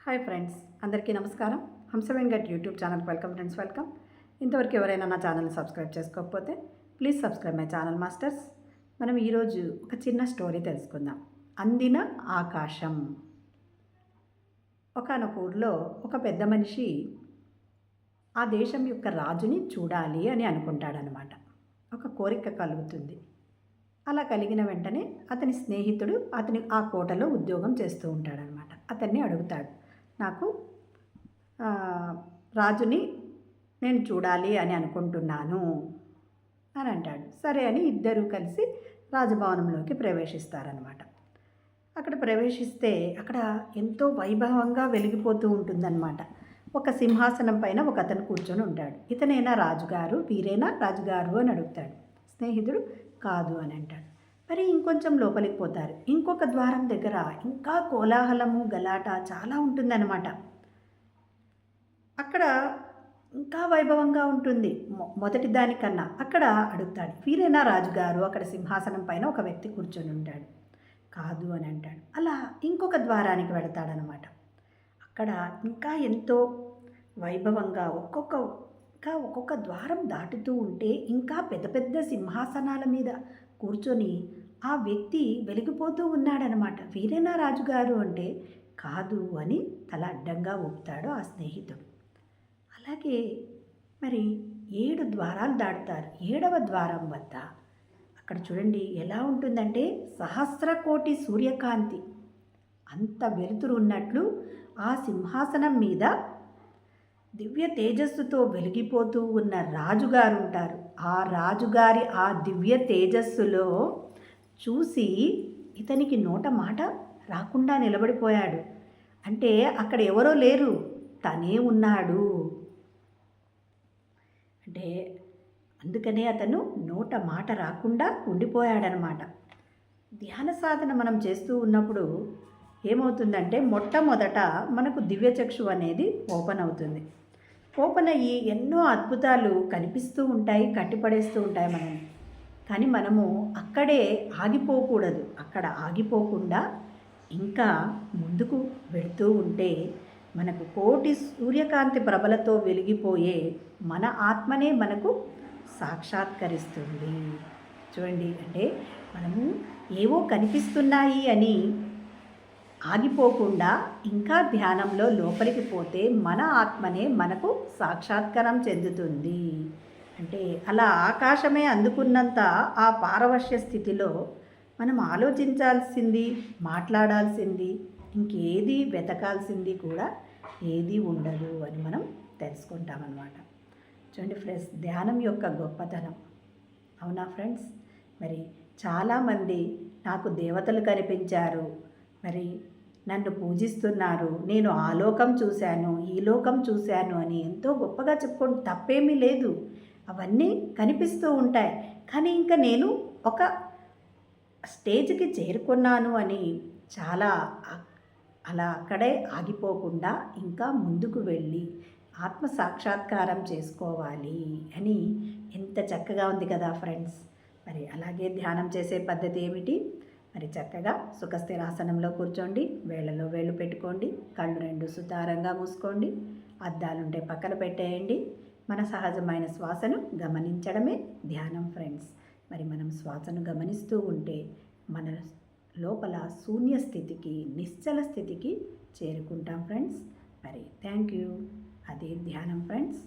Hi friends, అందరికీ నమస్కారం. హంసవెంగట్ YouTube ఛానల్కి వెల్కమ్. ఇంతవరకు ఎవరైనా నా ఛానల్ని సబ్స్క్రైబ్ చేసుకోకపోతే please subscribe my channel masters. మనం ఈరోజు ఒక చిన్న స్టోరీ తెలుసుకుందాం. అందిన ఆకాశం. ఒకానొక ఊర్లో ఒక పెద్ద మనిషి ఆ దేశం యొక్క రాజుని చూడాలి అని అనుకుంటాడనమాట. ఒక కోరిక కలుగుతుంది. అలా కలిగిన వెంటనే అతని స్నేహితుడు అతని ఆ కోటలో ఉద్యోగం చేస్తూ ఉంటాడనమాట. అతన్ని అడుగుతాడు, నాకు రాజుని నేను చూడాలి అని అనుకుంటున్నాను అని అంటాడు. సరే అని ఇద్దరూ కలిసి రాజభవనంలోకి ప్రవేశిస్తారనమాట. అక్కడ ప్రవేశిస్తే అక్కడ ఎంతో వైభవంగా వెలిగిపోతూ ఉంటుందన్నమాట. ఒక సింహాసనం పైన ఒక అతను కూర్చొని ఉంటాడు. ఇతనేనా రాజుగారు, వీరేనా రాజుగారు అని అడుగుతాడు. స్నేహితుడు కాదు అని అంటాడు. మరి ఇంకొంచెం లోపలికి పోతారు. ఇంకొక ద్వారం దగ్గర ఇంకా కోలాహలము గలాట చాలా ఉంటుందన్నమాట. అక్కడ ఇంకా వైభవంగా ఉంటుంది మొదటి దానికన్నా. అక్కడ అడుగుతాడు, వీరేనా రాజుగారు, అక్కడ సింహాసనం పైన ఒక వ్యక్తి కూర్చొని ఉంటాడు. కాదు అని అంటాడు. అలా ఇంకొక ద్వారానికి వెళతాడనమాట. అక్కడ ఇంకా ఎంతో వైభవంగా ఒక్కొక్క ద్వారం దాటుతూ ఉంటే ఇంకా పెద్ద పెద్ద సింహాసనాల మీద కూర్చొని ఆ వ్యక్తి వెలిగిపోతూ ఉన్నాడనమాట. వీరేనా రాజుగారు అంటే కాదు అని తల అడ్డంగా ఊపుతాడు ఆ స్నేహితుడు. అలాగే మరి 7 ద్వారాలు దాటుతారు. 7వ ద్వారం వద్ద అక్కడ చూడండి ఎలా ఉంటుందంటే సహస్రకోటి సూర్యకాంతి అంత వెలుతురు ఉన్నట్లు ఆ సింహాసనం మీద దివ్య తేజస్సుతో వెలిగిపోతూ ఉన్న రాజుగారు ఉంటారు. ఆ రాజుగారి ఆ దివ్య తేజస్సులో చూసి ఇతనికి నోట మాట రాకుండా నిలబడిపోయాడు. అంటే అక్కడ ఎవరో లేరు, తనే ఉన్నాడు. అంటే అందుకనే అతను నోట మాట రాకుండా ఉండిపోయాడనమాట. ధ్యాన సాధన మనం చేస్తూ ఉన్నప్పుడు ఏమవుతుందంటే మొట్టమొదట మనకు దివ్యచక్షు అనేది ఓపెన్ అవుతుంది. ఓపెన్ అయ్యి ఎన్నో అద్భుతాలు కనిపిస్తూ ఉంటాయి, కట్టిపడేస్తూ ఉంటాయి మనల్ని. కానీ మనము అక్కడే ఆగిపోకూడదు. అక్కడ ఆగిపోకుండా ఇంకా ముందుకు వెళుతూ ఉంటే మనకు కోటి సూర్యకాంతి ప్రభలతో వెలిగిపోయే మన ఆత్మనే మనకు సాక్షాత్కరిస్తుంది. చూడండి, అంటే మనము ఏవో కనిపిస్తున్నాయి అని ఆగిపోకుండా ఇంకా ధ్యానంలో లోపలికి పోతే మన ఆత్మనే మనకు సాక్షాత్కారం చెందుతుంది. అంటే అలా ఆకాశమే అందుకున్నంత ఆ పారవశ్య స్థితిలో మనం ఆలోచించాల్సింది, మాట్లాడాల్సింది, ఇంకేది వెతకాల్సింది కూడా ఏది ఉండదు అని మనం తెలుసుకుంటామన్నమాట. చూడండి ఫ్రెండ్స్, ధ్యానం యొక్క గొప్పతనం. అవునా ఫ్రెండ్స్? మరి చాలామంది నాకు దేవతలు కనిపించారు, మరి నన్ను పూజిస్తున్నారు, నేను ఆ లోకం చూశాను, ఈ లోకం చూశాను అని ఎంతో గొప్పగా చెప్పుకోండి, తప్పేమీ లేదు. అవన్నీ కనిపిస్తూ ఉంటాయి. కానీ ఇంకా నేను ఒక స్టేజ్కి చేరుకున్నాను అని చాలా అలా అక్కడే ఆగిపోకుండా ఇంకా ముందుకు వెళ్ళి ఆత్మ సాక్షాత్కారం చేసుకోవాలి అని ఎంత చక్కగా ఉంది కదా ఫ్రెండ్స్. మరి అలాగే ధ్యానం చేసే పద్ధతి ఏమిటి? మరి చక్కగా సుఖస్థిరాసనంలో కూర్చోండి, వేళ్ళలో వేళ్ళు పెట్టుకోండి, కళ్ళు 2 సుతారంగా మూసుకోండి, అద్దాలుంటే పక్కన పెట్టేయండి. మన సహజమైన శ్వాసను గమనించడమే ధ్యానం ఫ్రెండ్స్. మరి మనం శ్వాసను గమనిస్తూ ఉంటే మన లోపల శూన్య స్థితికి, నిశ్చల స్థితికి చేరుకుంటాం ఫ్రెండ్స్. మరి థ్యాంక్ యూ. అదే ధ్యానం ఫ్రెండ్స్.